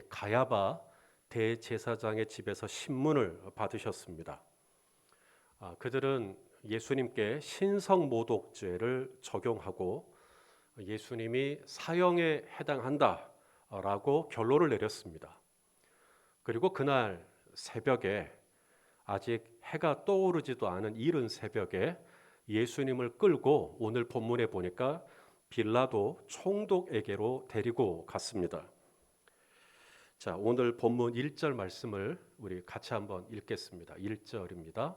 가야바 대제사장의 집에서 신문을 받으셨습니다. 그들은 예수님께 신성모독죄를 적용하고 예수님이 사형에 해당한다라고 결론을 내렸습니다. 그리고 그날 새벽에 아직 해가 떠오르지도 않은 이른 새벽에 예수님을 끌고 오늘 본문에 보니까 빌라도 총독에게로 데리고 갔습니다. 자, 오늘 본문 1절 말씀을 우리 같이 한번 읽겠습니다. 1절입니다.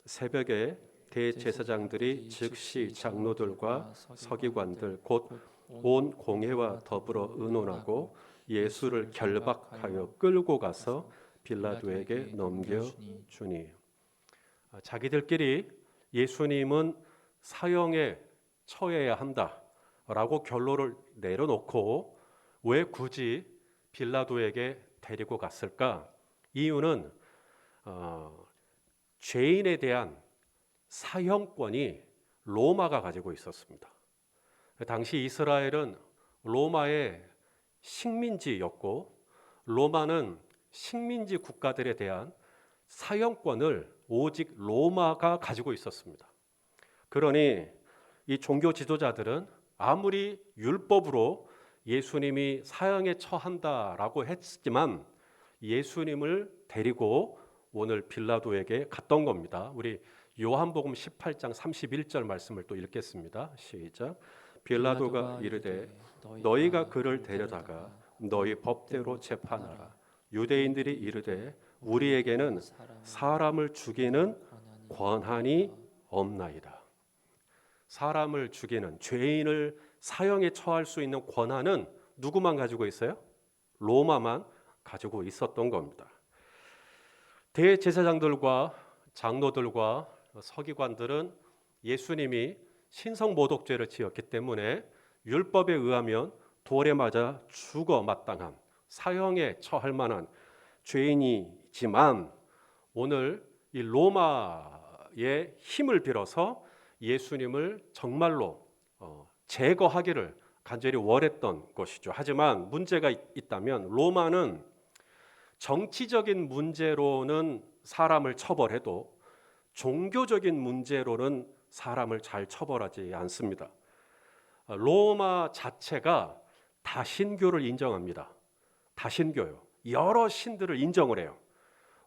새벽에 대제사장들이 즉시 장로들과 서기관들 곧 온 공회와 더불어 의논하고 예수를 결박하여 끌고 가서 빌라도에게 넘겨주니. 자기들끼리 예수님은 사형에 처해야 한다라고 결론을 내려놓고 왜 굳이 빌라도에게 데리고 갔을까? 이유는 죄인에 대한 사형권이 로마가 가지고 있었습니다. 당시 이스라엘은 로마의 식민지였고 로마는 식민지 국가들에 대한 사형권을 오직 로마가 가지고 있었습니다. 그러니 이 종교 지도자들은 아무리 율법으로 예수님이 사형에 처한다라고 했지만 예수님을 데리고 오늘 빌라도에게 갔던 겁니다. 우리 요한복음 18장 31절 말씀을 또 읽겠습니다. 시작. 빌라도가 이르되 너희가 그를 데려다가 너희 법대로 재판하라. 유대인들이 이르되 우리에게는 사람을 죽이는 권한이 없나이다. 사람을 죽이는 죄인을 사형에 처할 수 있는 권한은 누구만 가지고 있어요? 로마만 가지고 있었던 겁니다. 대제사장들과 장로들과 서기관들은 예수님이 신성모독죄를 지었기 때문에 율법에 의하면 돌에 맞아 죽어 마땅한 사형에 처할 만한 죄인이지만 오늘 이 로마의 힘을 빌어서 예수님을 정말로 제거하기를 간절히 원했던 것이죠. 하지만 문제가 있다면 로마는 정치적인 문제로는 사람을 처벌해도 종교적인 문제로는 사람을 잘 처벌하지 않습니다. 로마 자체가 다신교를 인정합니다. 다신교요. 여러 신들을 인정을 해요.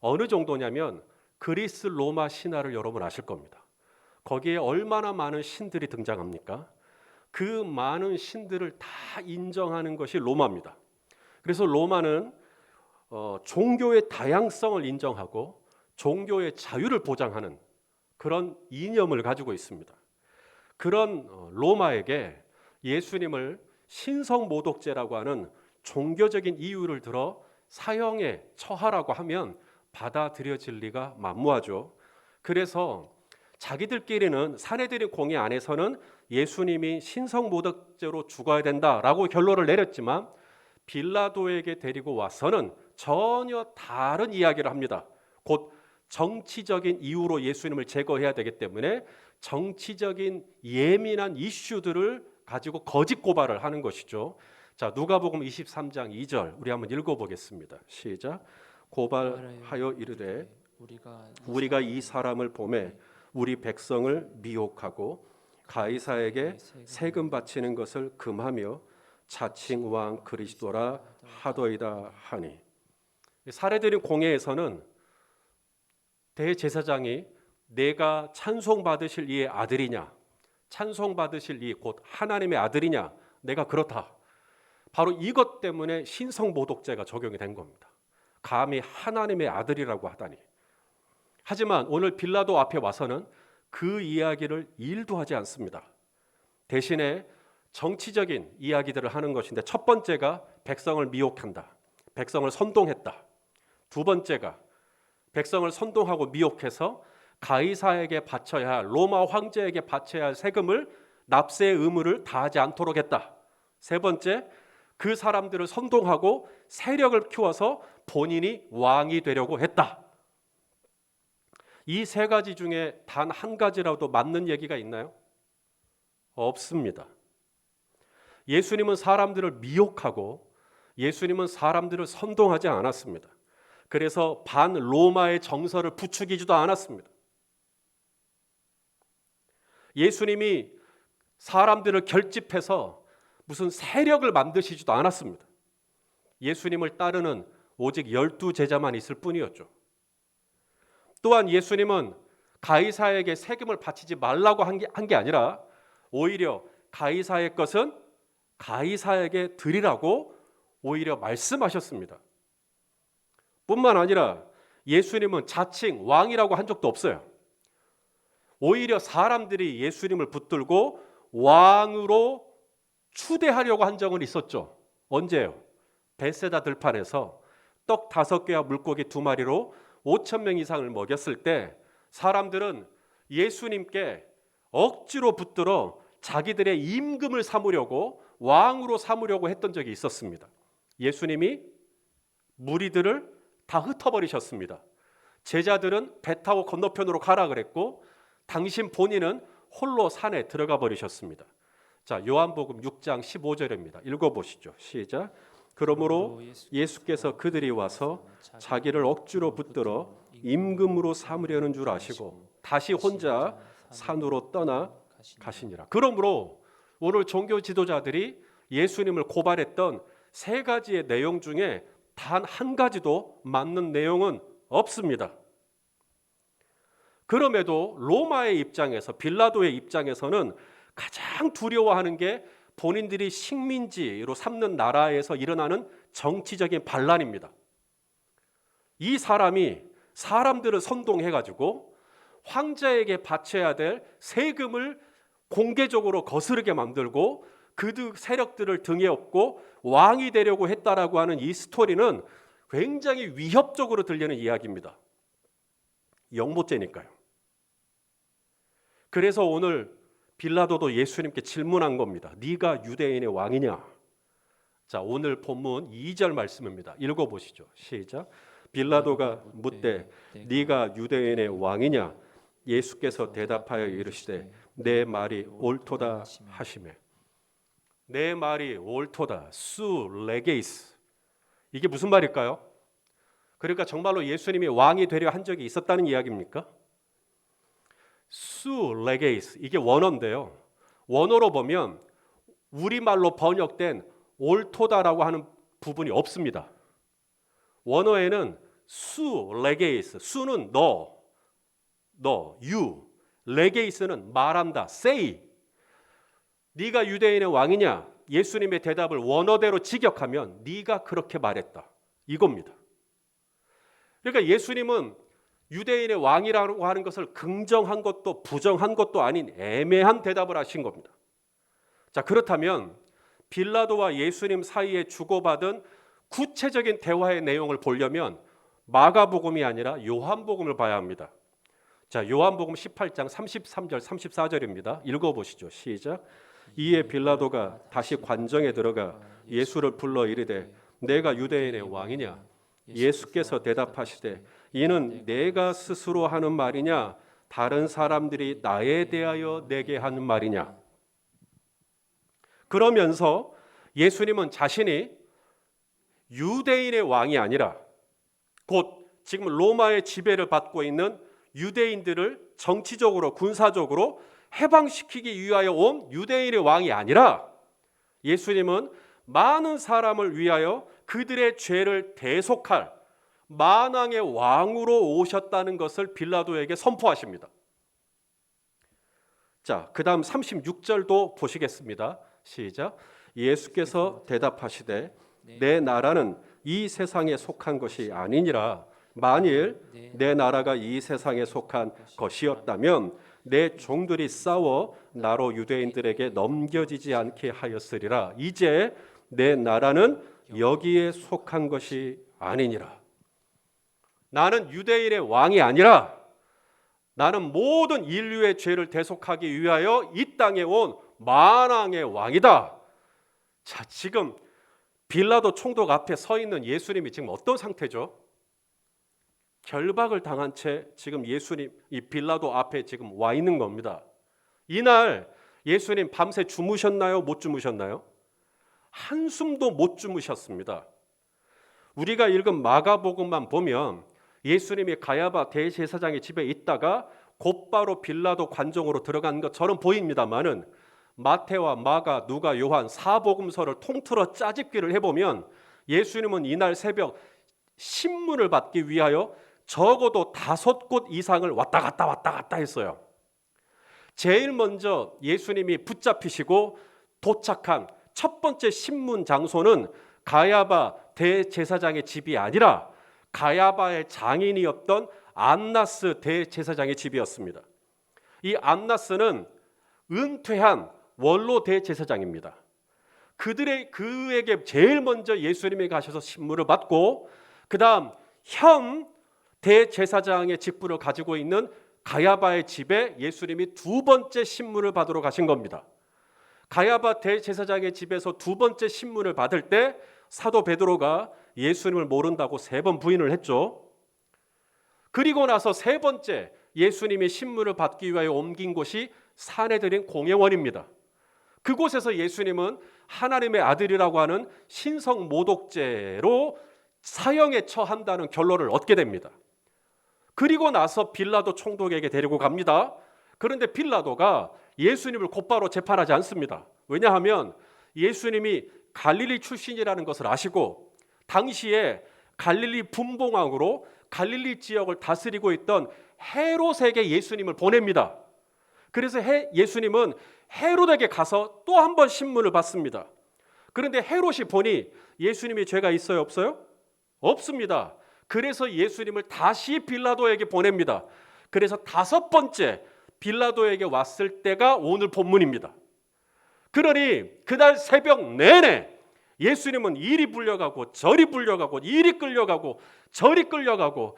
어느 정도냐면 그리스 로마 신화를 여러분 아실 겁니다. 거기에 얼마나 많은 신들이 등장합니까? 그 많은 신들을 다 인정하는 것이 로마입니다. 그래서 로마는 종교의 다양성을 인정하고 종교의 자유를 보장하는 그런 이념을 가지고 있습니다. 그런 로마에게 예수님을 신성모독죄라고 하는 종교적인 이유를 들어 사형에 처하라고 하면 받아들여질 리가 만무하죠. 그래서 자기들끼리는 사내들의 공의 안에서는 예수님이 신성모독죄로 죽어야 된다라고 결론을 내렸지만 빌라도에게 데리고 와서는 전혀 다른 이야기를 합니다. 곧 정치적인 이유로 예수님을 제거해야 되기 때문에 정치적인 예민한 이슈들을 가지고 거짓 고발을 하는 것이죠. 자, 누가복음 23장 2절 우리 한번 읽어보겠습니다. 시작. 고발하여 이르되 우리가 이 사람을 보매 우리 백성을 미혹하고 가이사에게 세금 바치는 것을 금하며 자칭 왕 그리스도라 하더이다 하니. 사례들인 공회에서는 대제사장이 내가 찬송받으실 이의 아들이냐, 찬송받으실 이 곧 하나님의 아들이냐, 내가 그렇다. 바로 이것 때문에 신성모독죄가 적용이 된 겁니다. 감히 하나님의 아들이라고 하다니. 하지만 오늘 빌라도 앞에 와서는 그 이야기를 일도 하지 않습니다. 대신에 정치적인 이야기들을 하는 것인데 첫 번째가 백성을 미혹한다. 백성을 선동했다. 두 번째가 백성을 선동하고 미혹해서 가이사에게 바쳐야 할 로마 황제에게 바쳐야 할 세금을 납세의 의무를 다하지 않도록 했다. 세 번째, 그 사람들을 선동하고 세력을 키워서 본인이 왕이 되려고 했다. 이 세 가지 중에 단 한 가지라도 맞는 얘기가 있나요? 없습니다. 예수님은 사람들을 미혹하고 예수님은 사람들을 선동하지 않았습니다. 그래서 반 로마의 정서를 부추기지도 않았습니다. 예수님이 사람들을 결집해서 무슨 세력을 만드시지도 않았습니다. 예수님을 따르는 오직 12제자만 있을 뿐이었죠. 또한 예수님은 가이사에게 세금을 바치지 말라고 한 게 아니라 오히려 가이사의 것은 가이사에게 드리라고 오히려 말씀하셨습니다. 뿐만 아니라 예수님은 자칭 왕이라고 한 적도 없어요. 오히려 사람들이 예수님을 붙들고 왕으로 추대하려고 한 적은 있었죠. 언제요? 벳세다 들판에서 떡 5개와 물고기 2마리로 5,000명 이상을 먹였을 때 사람들은 예수님께 억지로 붙들어 자기들의 임금을 삼으려고 왕으로 삼으려고 했던 적이 있었습니다. 예수님이 무리들을 다 흩어버리셨습니다. 제자들은 배 타고 건너편으로 가라 그랬고 당신 본인은 홀로 산에 들어가 버리셨습니다. 자, 요한복음 6장 15절입니다. 읽어보시죠. 시작. 그러므로 예수께서 그들이 와서 자기를 억지로 붙들어 임금으로 삼으려는 줄 아시고 다시 혼자 산으로 떠나 가시니라. 그러므로 오늘 종교 지도자들이 예수님을 고발했던 3가지의 내용 중에 단 한 가지도 맞는 내용은 없습니다. 그럼에도 로마의 입장에서, 빌라도의 입장에서는 가장 두려워하는 게 본인들이 식민지로 삼는 나라에서 일어나는 정치적인 반란입니다. 이 사람이 사람들을 선동해가지고 황제에게 바쳐야 될 세금을 공개적으로 거스르게 만들고 그 세력들을 등에 업고 왕이 되려고 했다라고 하는 이 스토리는 굉장히 위협적으로 들리는 이야기입니다. 영모죄니까요. 그래서 오늘 빌라도도 예수님께 질문한 겁니다. 네가 유대인의 왕이냐? 자, 오늘 본문 2절 말씀입니다. 읽어보시죠. 시작. 빌라도가 묻되 네가 유대인의 왕이냐? 예수께서 대답하여 이르시되 내 말이 옳도다 하시매. 내 말이 옳도다. 수 레게이스. 이게 무슨 말일까요? 그러니까 정말로 예수님이 왕이 되려 한 적이 있었다는 이야기입니까? 수 레게이스. 이게 원어인데요. 원어로 보면 우리말로 번역된 옳도다라고 하는 부분이 없습니다. 원어에는 수 레게이스. 수는 너, you. 레게이스는 말한다, say. 네가 유대인의 왕이냐? 예수님의 대답을 원어대로 직역하면 네가 그렇게 말했다. 이겁니다. 그러니까 예수님은 유대인의 왕이라고 하는 것을 긍정한 것도 부정한 것도 아닌 애매한 대답을 하신 겁니다. 자, 그렇다면 빌라도와 예수님 사이에 주고받은 구체적인 대화의 내용을 보려면 마가복음이 아니라 요한복음을 봐야 합니다. 자, 요한복음 18장 33절 34절입니다. 읽어보시죠. 시작. 이에 빌라도가 다시 관정에 들어가 예수를 불러 이르되 내가 유대인의 왕이냐? 예수께서 대답하시되 이는 내가 스스로 하는 말이냐? 다른 사람들이 나에 대하여 내게 하는 말이냐? 그러면서 예수님은 자신이 유대인의 왕이 아니라 곧 지금 로마의 지배를 받고 있는 유대인들을 정치적으로 군사적으로 해방시키기 위하여 온 유대인의 왕이 아니라 예수님은 많은 사람을 위하여 그들의 죄를 대속할 만왕의 왕으로 오셨다는 것을 빌라도에게 선포하십니다. 자, 그 다음 36절도 보시겠습니다. 시작. 예수께서 대답하시되 내 나라는 이 세상에 속한 것이 아니니라. 만일 내 나라가 이 세상에 속한 것이었다면 내 종들이 싸워 나로 유대인들에게 넘겨지지 않게 하였으리라. 이제 내 나라는 여기에 속한 것이 아니니라. 나는 유대인의 왕이 아니라 나는 모든 인류의 죄를 대속하기 위하여 이 땅에 온 만왕의 왕이다. 자, 지금 빌라도 총독 앞에 서 있는 예수님이 지금 어떤 상태죠? 결박을 당한 채 지금 예수님 이 빌라도 앞에 지금 와 있는 겁니다. 이날 예수님 밤새 주무셨나요? 못 주무셨나요? 한숨도 못 주무셨습니다. 우리가 읽은 마가복음만 보면 예수님이 가야바 대제사장의 집에 있다가 곧바로 빌라도 관정으로 들어간 것처럼 보입니다만은 마태와 마가, 누가, 요한 사복음서를 통틀어 짜집기를 해보면 예수님은 이날 새벽 신문을 받기 위하여 적어도 5곳 이상을 왔다 갔다 했어요. 제일 먼저 예수님이 붙잡히시고 도착한 첫 번째 신문 장소는 가야바 대제사장의 집이 아니라 가야바의 장인이었던 안나스 대제사장의 집이었습니다. 이 안나스는 은퇴한 원로 대제사장입니다. 그에게 제일 먼저 예수님이 가셔서 신문을 받고 그 다음 현 대제사장의 직분을 가지고 있는 가야바의 집에 예수님이 두 번째 신문을 받으러 가신 겁니다. 가야바 대제사장의 집에서 두 번째 신문을 받을 때 사도 베드로가 예수님을 모른다고 3번 부인을 했죠. 그리고 나서 세 번째 예수님이 신문을 받기 위하여 옮긴 곳이 사내들인 공회원입니다. 그곳에서 예수님은 하나님의 아들이라고 하는 신성 모독죄로 사형에 처한다는 결론을 얻게 됩니다. 그리고 나서 빌라도 총독에게 데리고 갑니다. 그런데 빌라도가 예수님을 곧바로 재판하지 않습니다. 왜냐하면 예수님이 갈릴리 출신이라는 것을 아시고 당시에 갈릴리 분봉왕으로 갈릴리 지역을 다스리고 있던 헤롯에게 예수님을 보냅니다. 그래서 예수님은 헤롯에게 가서 또 한 번 신문을 받습니다. 그런데 헤롯이 보니 예수님이 죄가 있어요, 없어요? 없습니다. 그래서 예수님을 다시 빌라도에게 보냅니다. 그래서 5번째 빌라도에게 왔을 때가 오늘 본문입니다. 그러니 그날 새벽 내내 예수님은 이리 불려가고 저리 불려가고 이리 끌려가고 저리 끌려가고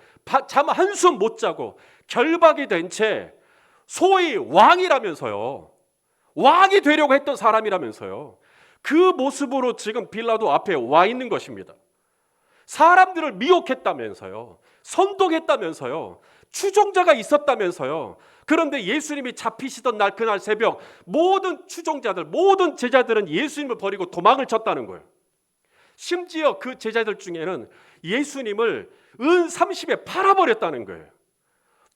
잠 한숨 못 자고 결박이 된 채 소위 왕이라면서요. 왕이 되려고 했던 사람이라면서요. 그 모습으로 지금 빌라도 앞에 와 있는 것입니다. 사람들을 미혹했다면서요. 선동했다면서요. 추종자가 있었다면서요. 그런데 예수님이 잡히시던 날 그날 새벽 모든 추종자들, 모든 제자들은 예수님을 버리고 도망을 쳤다는 거예요. 심지어 그 제자들 중에는 예수님을 은 30에 팔아버렸다는 거예요.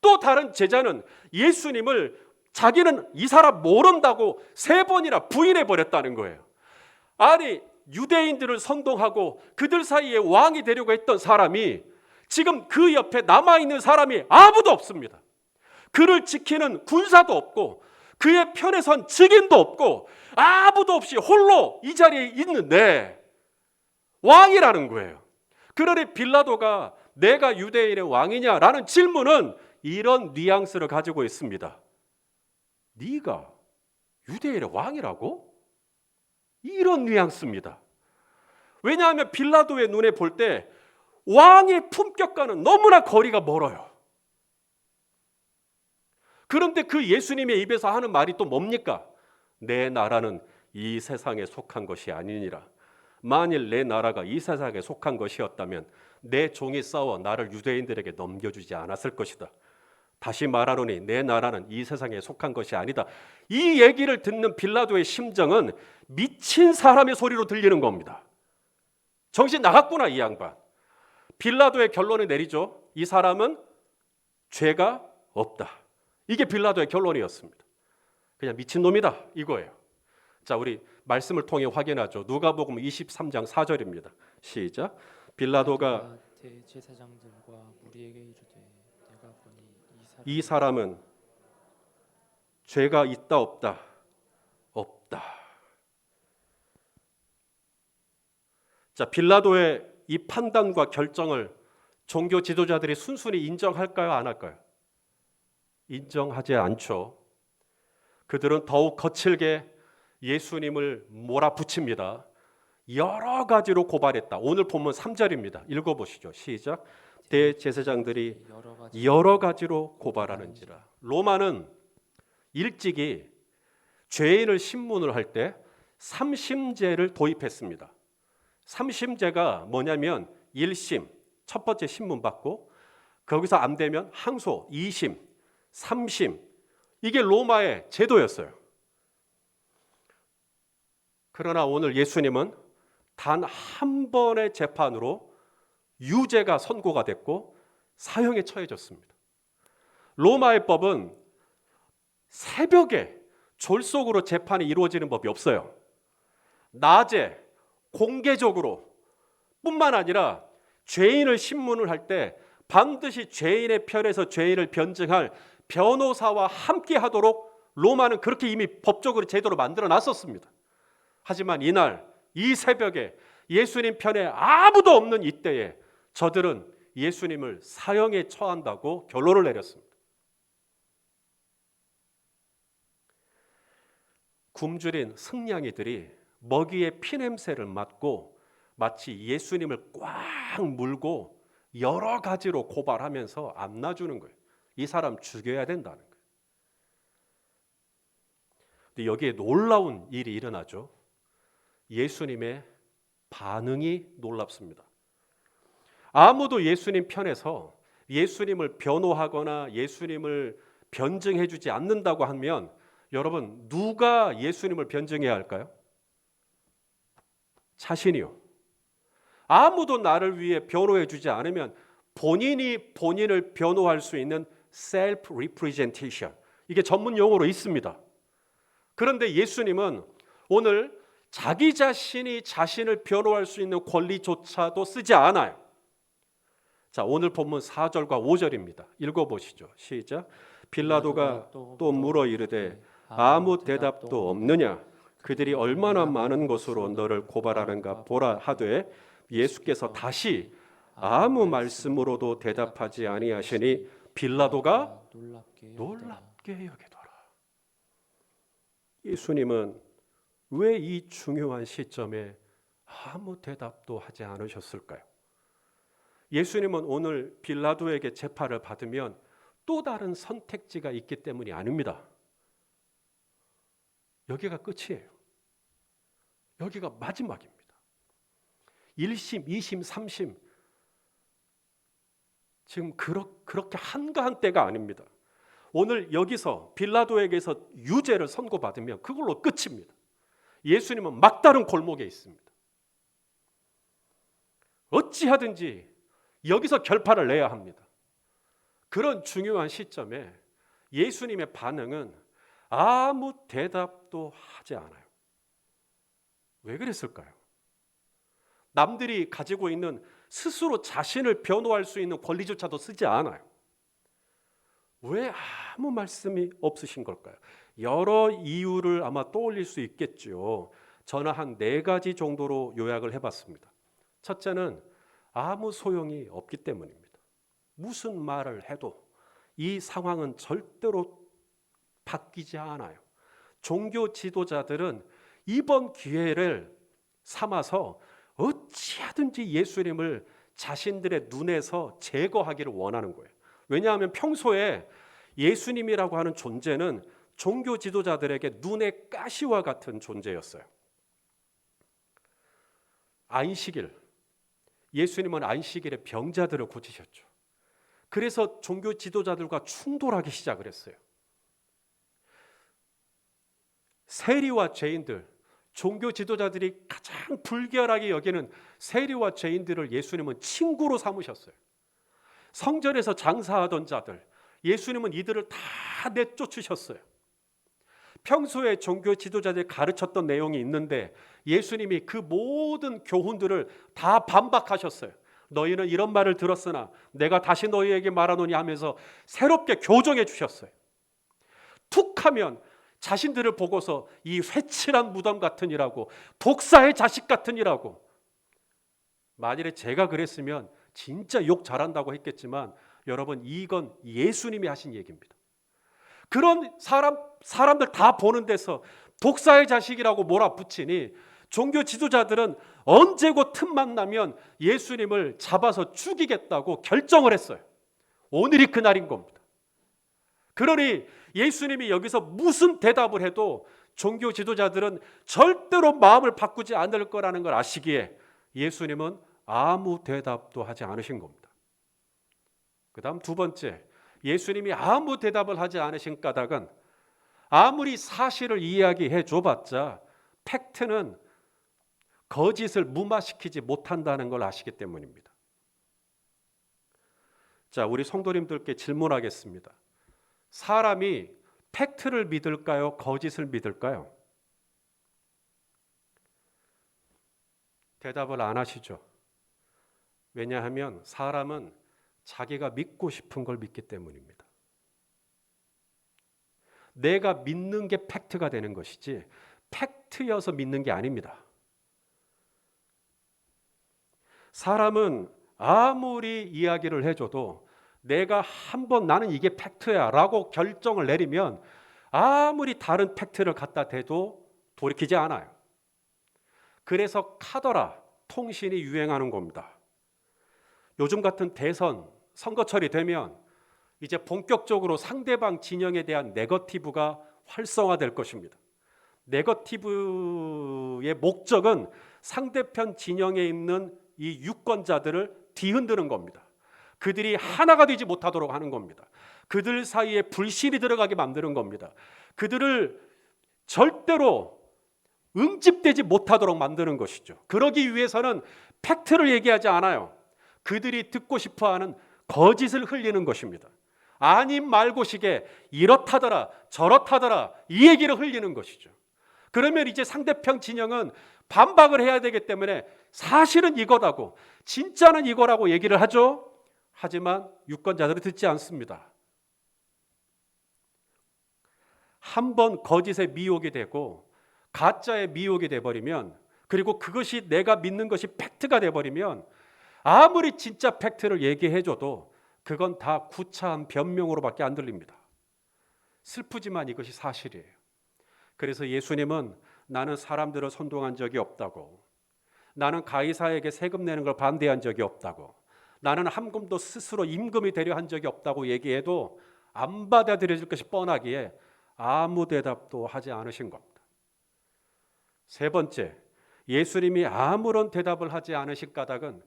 또 다른 제자는 예수님을 자기는 이 사람 모른다고 3번이나 부인해버렸다는 거예요. 아니 유대인들을 선동하고 그들 사이에 왕이 되려고 했던 사람이 지금 그 옆에 남아있는 사람이 아무도 없습니다. 그를 지키는 군사도 없고 그의 편에 선 증인도 없고 아무도 없이 홀로 이 자리에 있는데 왕이라는 거예요. 그러니 빌라도가 내가 유대인의 왕이냐라는 질문은 이런 뉘앙스를 가지고 있습니다. 네가 유대인의 왕이라고? 이런 뉘앙스입니다. 왜냐하면 빌라도의 눈에 볼 때 왕의 품격과는 너무나 거리가 멀어요. 그런데 그 예수님의 입에서 하는 말이 또 뭡니까? 내 나라는 이 세상에 속한 것이 아니니라. 만일 내 나라가 이 세상에 속한 것이었다면 내 종이 싸워 나를 유대인들에게 넘겨주지 않았을 것이다. 다시 말하노니 내 나라는 이 세상에 속한 것이 아니다. 이 얘기를 듣는 빌라도의 심정은 미친 사람의 소리로 들리는 겁니다. 정신 나갔구나 이 양반. 빌라도의 결론을 내리죠. 이 사람은 죄가 없다. 이게 빌라도의 결론이었습니다. 그냥 미친놈이다 이거예요. 자, 우리 말씀을 통해 확인하죠. 누가복음 23장 4절입니다. 시작. 빌라도가 대제사장들과 무리에게 이르되 내가 보니 이 사람은 죄가 있다 없다? 없다. 자, 빌라도의 이 판단과 결정을 종교 지도자들이 순순히 인정할까요? 안 할까요? 인정하지 않죠. 그들은 더욱 거칠게 예수님을 몰아붙입니다. 여러 가지로 고발했다. 오늘 본문 3절입니다. 읽어보시죠. 시작. 대제사장들이 여러 가지로 고발하는지라. 로마는 일찍이 죄인을 신문을 할 때 삼심제를 도입했습니다. 삼심제가 뭐냐면 1심, 첫 번째 신문 받고 거기서 안 되면 항소, 2심, 3심. 이게 로마의 제도였어요. 그러나 오늘 예수님은 단 한 번의 재판으로 유죄가 선고가 됐고 사형에 처해졌습니다. 로마의 법은 새벽에 졸속으로 재판이 이루어지는 법이 없어요. 낮에 공개적으로 뿐만 아니라 죄인을 신문을 할 때 반드시 죄인의 편에서 죄인을 변증할 변호사와 함께 하도록 로마는 그렇게 이미 법적으로 제도로 만들어 놨었습니다. 하지만 이날 이 새벽에 예수님 편에 아무도 없는 이때에 저들은 예수님을 사형에 처한다고 결론을 내렸습니다. 굶주린 승냥이들이 먹이의 피냄새를 맡고 마치 예수님을 꽉 물고 여러 가지로 고발하면서 안 놔주는 거예요. 이 사람 죽여야 된다는 거예요. 근데 여기에 놀라운 일이 일어나죠. 예수님의 반응이 놀랍습니다. 아무도 예수님 편에서 예수님을 변호하거나 예수님을 변증해 주지 않는다고 하면 여러분 누가 예수님을 변증해야 할까요? 자신이요. 아무도 나를 위해 변호해 주지 않으면 본인이 본인을 변호할 수 있는 self representation, 이게 전문 용어로 있습니다. 그런데 예수님은 오늘 자기 자신이 자신을 변호할 수 있는 권리조차도 쓰지 않아요. 자, 오늘 본문 4절과 5절입니다. 읽어보시죠. 시작. 빌라도가 또 물어 이르되 아무 대답도 없느냐? 그들이 얼마나 많은 것으로 너를 고발하는가 보라 하되 예수께서 다시 아무 말씀으로도 대답하지 아니하시니 빌라도가 놀랍게 여기더라. 예수님은 왜 이 중요한 시점에 아무 대답도 하지 않으셨을까요? 예수님은 오늘 빌라도에게 재판을 받으면 또 다른 선택지가 있기 때문이 아닙니다. 여기가 끝이에요. 여기가 마지막입니다. 1심, 2심, 3심 지금 그렇게 한가한 때가 아닙니다. 오늘 여기서 빌라도에게서 유죄를 선고받으면 그걸로 끝입니다. 예수님은 막다른 골목에 있습니다. 어찌하든지 여기서 결판을 내야 합니다. 그런 중요한 시점에 예수님의 반응은 아무 대답도 하지 않아요. 왜 그랬을까요? 남들이 가지고 있는 스스로 자신을 변호할 수 있는 권리조차도 쓰지 않아요. 왜 아무 말씀이 없으신 걸까요? 여러 이유를 아마 떠올릴 수 있겠죠. 저는 한 4가지 정도로 요약을 해봤습니다. 첫째는 아무 소용이 없기 때문입니다. 무슨 말을 해도 이 상황은 절대로 바뀌지 않아요. 종교 지도자들은 이번 기회를 삼아서 어찌하든지 예수님을 자신들의 눈에서 제거하기를 원하는 거예요. 왜냐하면 평소에 예수님이라고 하는 존재는 종교 지도자들에게 눈의 가시와 같은 존재였어요. 안식일, 예수님은 안식일에 병자들을 고치셨죠. 그래서 종교 지도자들과 충돌하기 시작을 했어요. 세리와 죄인들, 종교 지도자들이 가장 불결하게 여기는 세리와 죄인들을 예수님은 친구로 삼으셨어요. 성전에서 장사하던 자들, 예수님은 이들을 다 내쫓으셨어요. 평소에 종교 지도자들이 가르쳤던 내용이 있는데 예수님이 그 모든 교훈들을 다 반박하셨어요. 너희는 이런 말을 들었으나 내가 다시 너희에게 말하노니 하면서 새롭게 교정해 주셨어요. 툭하면 자신들을 보고서 이 회칠한 무덤 같으니라고, 독사의 자식 같으니라고. 만일에 제가 그랬으면 진짜 욕 잘한다고 했겠지만 여러분, 이건 예수님이 하신 얘기입니다. 그런 사람들 다 보는 데서 독사의 자식이라고 몰아붙이니 종교 지도자들은 언제고 틈만 나면 예수님을 잡아서 죽이겠다고 결정을 했어요. 오늘이 그날인 겁니다. 그러니 예수님이 여기서 무슨 대답을 해도 종교 지도자들은 절대로 마음을 바꾸지 않을 거라는 걸 아시기에 예수님은 아무 대답도 하지 않으신 겁니다. 그 다음 2번째, 예수님이 아무 대답을 하지 않으신 까닭은 아무리 사실을 이야기해 줘봤자 팩트는 거짓을 무마시키지 못한다는 걸 아시기 때문입니다. 자, 우리 성도님들께 질문하겠습니다. 사람이 팩트를 믿을까요? 거짓을 믿을까요? 대답을 안 하시죠. 왜냐하면 사람은 자기가 믿고 싶은 걸 믿기 때문입니다. 내가 믿는 게 팩트가 되는 것이지 팩트여서 믿는 게 아닙니다. 사람은 아무리 이야기를 해줘도 내가 한번 나는 이게 팩트야 라고 결정을 내리면 아무리 다른 팩트를 갖다 대도 돌이키지 않아요. 그래서 카더라 통신이 유행하는 겁니다. 요즘 같은 대선 선거철이 되면 이제 본격적으로 상대방 진영에 대한 네거티브가 활성화될 것입니다. 네거티브의 목적은 상대편 진영에 있는 이 유권자들을 뒤흔드는 겁니다. 그들이 하나가 되지 못하도록 하는 겁니다. 그들 사이에 불신이 들어가게 만드는 겁니다. 그들을 절대로 응집되지 못하도록 만드는 것이죠. 그러기 위해서는 팩트를 얘기하지 않아요. 그들이 듣고 싶어하는 거짓을 흘리는 것입니다. 아님 말고식에 이렇다더라 저렇다더라 이 얘기를 흘리는 것이죠. 그러면 이제 상대편 진영은 반박을 해야 되기 때문에 사실은 이거라고 진짜는 이거라고 얘기를 하죠. 하지만 유권자들은 듣지 않습니다. 한번 거짓에 미혹이 되고 가짜에 미혹이 돼버리면, 그리고 그것이 내가 믿는 것이 팩트가 돼버리면 아무리 진짜 팩트를 얘기해줘도 그건 다 구차한 변명으로밖에 안 들립니다. 슬프지만 이것이 사실이에요. 그래서 예수님은 나는 사람들을 선동한 적이 없다고, 나는 가이사에게 세금 내는 걸 반대한 적이 없다고, 나는 한 금도 스스로 임금이 되려 한 적이 없다고 얘기해도 안 받아들여질 것이 뻔하기에 아무 대답도 하지 않으신 겁니다. 세 번째, 예수님이 아무런 대답을 하지 않으신 까닭은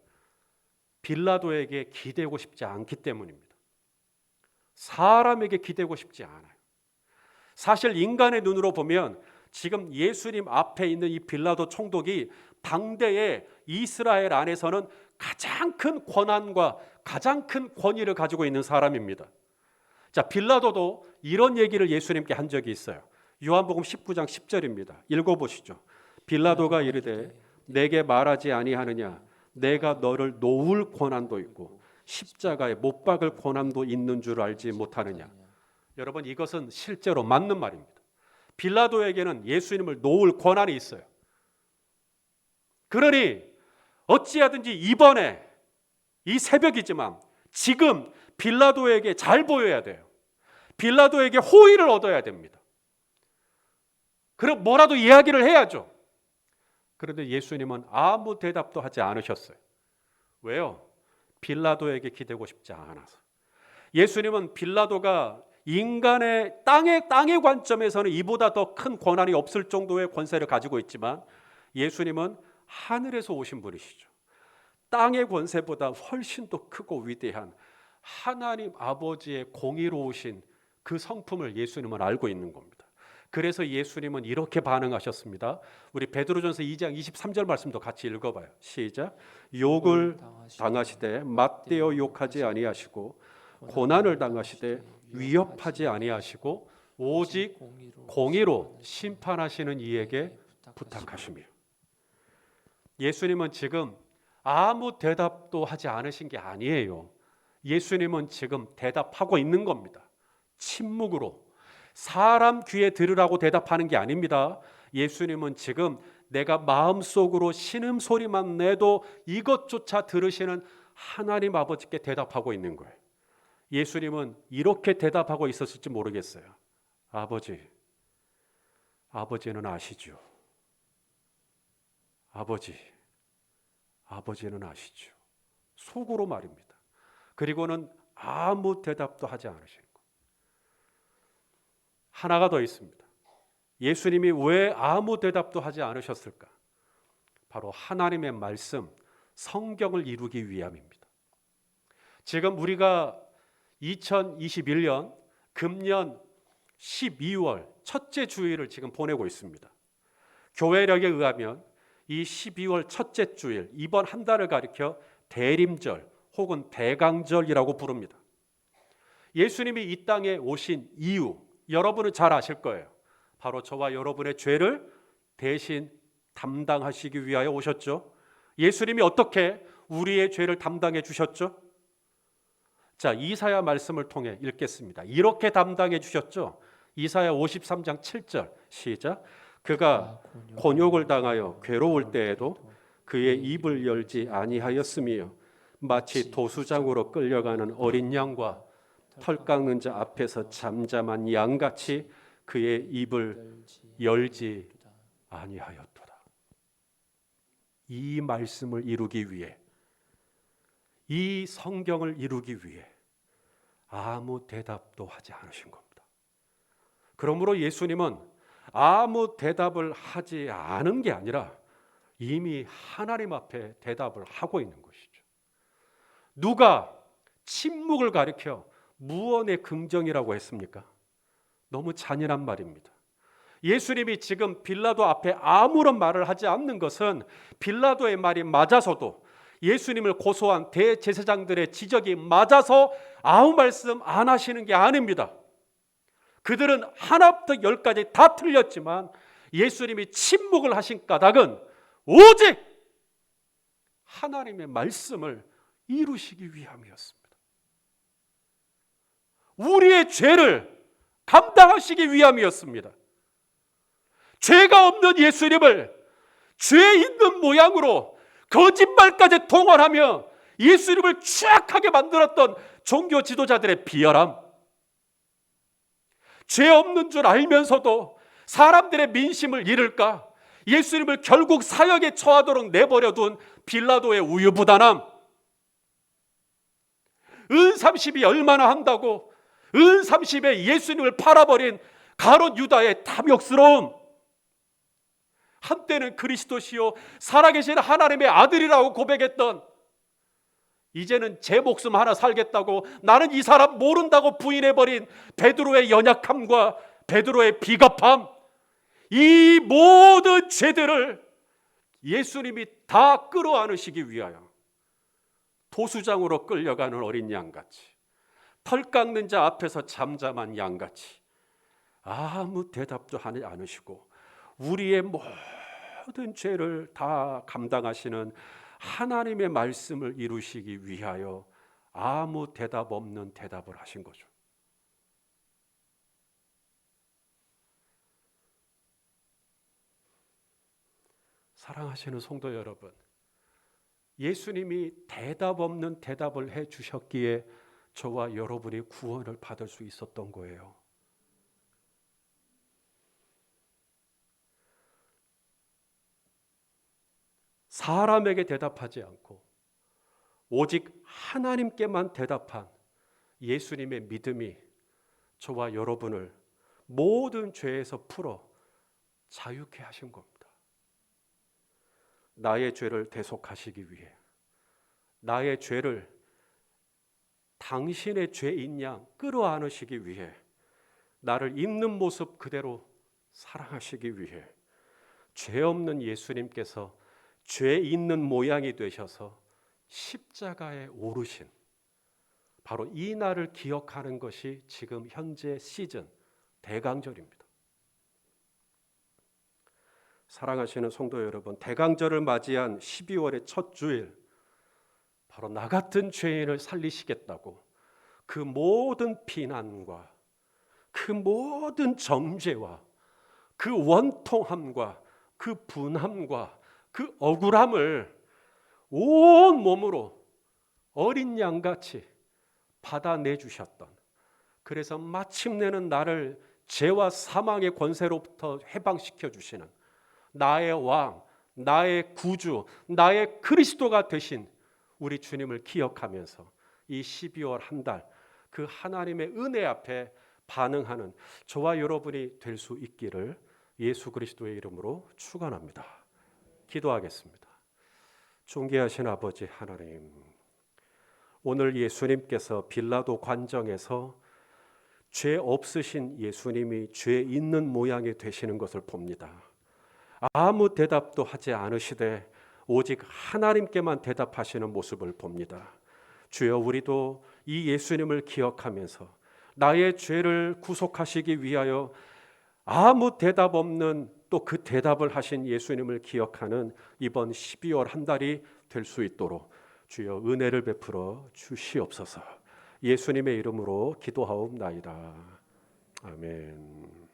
빌라도에게 기대고 싶지 않기 때문입니다. 사람에게 기대고 싶지 않아요. 사실 인간의 눈으로 보면 지금 예수님 앞에 있는 이 빌라도 총독이 당대의 이스라엘 안에서는 가장 큰 권한과 가장 큰 권위를 가지고 있는 사람입니다. 자, 빌라도도 이런 얘기를 예수님께 한 적이 있어요. 요한복음 19장 10절입니다. 읽어보시죠. 빌라도가 이르되 내게 말하지 아니하느냐, 내가 너를 놓을 권한도 있고 십자가에 못 박을 권한도 있는 줄 알지 못하느냐. 여러분, 이것은 실제로 맞는 말입니다. 빌라도에게는 예수님을 놓을 권한이 있어요. 그러니 어찌하든지 이번에 이 새벽이지만 지금 빌라도에게 잘 보여야 돼요. 빌라도에게 호의를 얻어야 됩니다. 그럼 뭐라도 이야기를 해야죠. 그런데 예수님은 아무 대답도 하지 않으셨어요. 왜요? 빌라도에게 기대고 싶지 않아서. 예수님은 빌라도가 인간의 땅의 관점에서는 이보다 더 큰 권한이 없을 정도의 권세를 가지고 있지만 예수님은 하늘에서 오신 분이시죠. 땅의 권세보다 훨씬 더 크고 위대한 하나님 아버지의 공의로우신 그 성품을 예수님은 알고 있는 겁니다. 그래서 예수님은 이렇게 반응하셨습니다. 우리 베드로전서 2장 23절 말씀도 같이 읽어봐요. 시작. 욕을 당하시되 맞대어 욕하지 아니하시고 고난을 당하시되 위협하지 아니하시고 오직 공의로 심판하시는 이에게 부탁하시며. 예수님은 지금 아무 대답도 하지 않으신 게 아니에요. 예수님은 지금 대답하고 있는 겁니다. 침묵으로. 사람 귀에 들으라고 대답하는 게 아닙니다. 예수님은 지금 내가 마음속으로 신음소리만 내도 이것조차 들으시는 하나님 아버지께 대답하고 있는 거예요. 예수님은 이렇게 대답하고 있었을지 모르겠어요. 아버지는 아시죠. 아버지는 아시죠. 속으로 말입니다. 그리고는 아무 대답도 하지 않으시는 것. 하나가 더 있습니다. 예수님이 왜 아무 대답도 하지 않으셨을까? 바로 하나님의 말씀, 성경을 이루기 위함입니다. 지금 우리가 2021년 금년 12월 첫째 주일을 지금 보내고 있습니다. 교회력에 의하면 이 12월 첫째 주일, 이번 한 달을 가리켜 대림절 혹은 대강절이라고 부릅니다. 예수님이 이 땅에 오신 이유, 여러분은 잘 아실 거예요. 바로 저와 여러분의 죄를 대신 담당하시기 위하여 오셨죠. 예수님이 어떻게 우리의 죄를 담당해 주셨죠? 자, 이사야 말씀을 통해 읽겠습니다. 이렇게 담당해 주셨죠. 이사야 53장 7절 시작. 그가 곤욕을 당하여 괴로울 때에도 그의 입을 열지 아니하였으며 마치 도수장으로 끌려가는 어린 양과 털 깎는 자 앞에서 잠잠한 양같이 그의 입을 열지 아니하였도다. 이 말씀을 이루기 위해, 이 성경을 이루기 위해 아무 대답도 하지 않으신 겁니다. 그러므로 예수님은 아무 대답을 하지 않은 게 아니라 이미 하나님 앞에 대답을 하고 있는 것이죠. 누가 침묵을 가리켜 무언의 긍정이라고 했습니까? 너무 잔인한 말입니다. 예수님이 지금 빌라도 앞에 아무런 말을 하지 않는 것은 빌라도의 말이 맞아서도, 예수님을 고소한 대제사장들의 지적이 맞아서 아무 말씀 안 하시는 게 아닙니다. 그들은 하나부터 열까지 다 틀렸지만 예수님이 침묵을 하신 까닭은 오직 하나님의 말씀을 이루시기 위함이었습니다. 우리의 죄를 감당하시기 위함이었습니다. 죄가 없는 예수님을 죄 있는 모양으로 거짓말까지 동원하며 예수님을 취약하게 만들었던 종교 지도자들의 비열함, 죄 없는 줄 알면서도 사람들의 민심을 잃을까 예수님을 결국 사형에 처하도록 내버려둔 빌라도의 우유부단함, 은 30이 얼마나 한다고 은 30에 예수님을 팔아버린 가롯 유다의 탐욕스러움, 한때는 그리스도시요 살아계신 하나님의 아들이라고 고백했던, 이제는 제 목숨 하나 살겠다고 나는 이 사람 모른다고 부인해버린 베드로의 연약함과 베드로의 비겁함, 이 모든 죄들을 예수님이 다 끌어안으시기 위하여 도수장으로 끌려가는 어린 양같이, 털 깎는 자 앞에서 잠잠한 양같이 아무 대답도 하지 않으시고 우리의 모든 죄를 다 감당하시는 하나님의 말씀을 이루시기 위하여 아무 대답 없는 대답을 하신 거죠. 사랑하시는 성도 여러분, 예수님이 대답 없는 대답을 해 주셨기에 저와 여러분이 구원을 받을 수 있었던 거예요. 사람에게 대답하지 않고 오직 하나님께만 대답한 예수님의 믿음이 저와 여러분을 모든 죄에서 풀어 자유케 하신 겁니다. 나의 죄를 대속하시기 위해, 나의 죄를 당신의 죄인 양 끌어안으시기 위해, 나를 있는 모습 그대로 사랑하시기 위해 죄 없는 예수님께서 죄 있는 모양이 되셔서 십자가에 오르신, 바로 이 날을 기억하는 것이 지금 현재 시즌 대강절입니다. 사랑하시는 성도 여러분, 대강절을 맞이한 12월의 첫 주일, 바로 나 같은 죄인을 살리시겠다고 그 모든 비난과 그 모든 정죄와 그 원통함과 그 분함과 그 억울함을 온 몸으로 어린 양같이 받아내 주셨던, 그래서 마침내는 나를 죄와 사망의 권세로부터 해방시켜 주시는 나의 왕, 나의 구주, 나의 그리스도가 되신 우리 주님을 기억하면서 이 12월 한 달 그 하나님의 은혜 앞에 반응하는 저와 여러분이 될 수 있기를 예수 그리스도의 이름으로 축원합니다. 기도하겠습니다. 존귀하신 아버지 하나님, 오늘 예수님께서 빌라도 관정에서 죄 없으신 예수님이 죄 있는 모양이 되시는 것을 봅니다. 아무 대답도 하지 않으시되 오직 하나님께만 대답하시는 모습을 봅니다. 주여, 우리도 이 예수님을 기억하면서 나의 죄를 구속하시기 위하여 아무 대답 없는 또 그 대답을 하신 예수님을 기억하는 이번 12월 한 달이 될 수 있도록 주여 은혜를 베풀어 주시옵소서. 예수님의 이름으로 기도하옵나이다. 아멘.